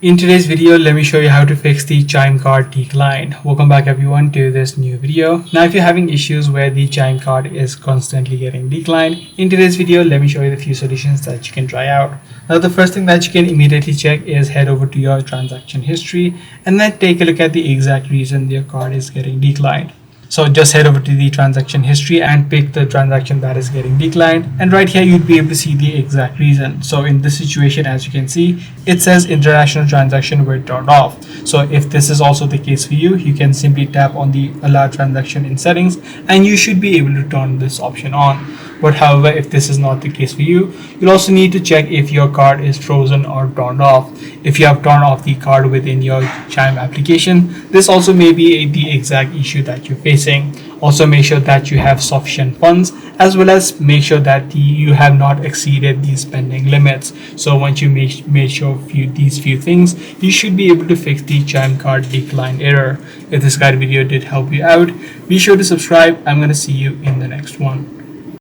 In today's video, let me show you how to fix the Chime card decline. Welcome back everyone to this new video. Now, if you're having issues where the Chime card is constantly getting declined, in today's video, let me show you the few solutions that you can try out. Now, the first thing that you can immediately check is head over to your transaction history and then take a look at the exact reason your card is getting declined. So just head over to the transaction history and pick the transaction that is getting declined. And right here, you'd be able to see the exact reason. So in this situation, as you can see, it says international transaction were turned off. So if this is also the case for you, you can simply tap on the allow transaction in settings and you should be able to turn this option on. But however, if this is not the case for you, you'll also need to check if your card is frozen or turned off. If you have turned off the card within your Chime application, this also may be the exact issue that you're facing. Also make sure that you have sufficient funds, as well as make sure that you have not exceeded the spending limits. So once you made sure of these few things, you should be able to fix the Chime card decline error. If this guide video did help you out, be sure to subscribe. I'm going to see you in the next one.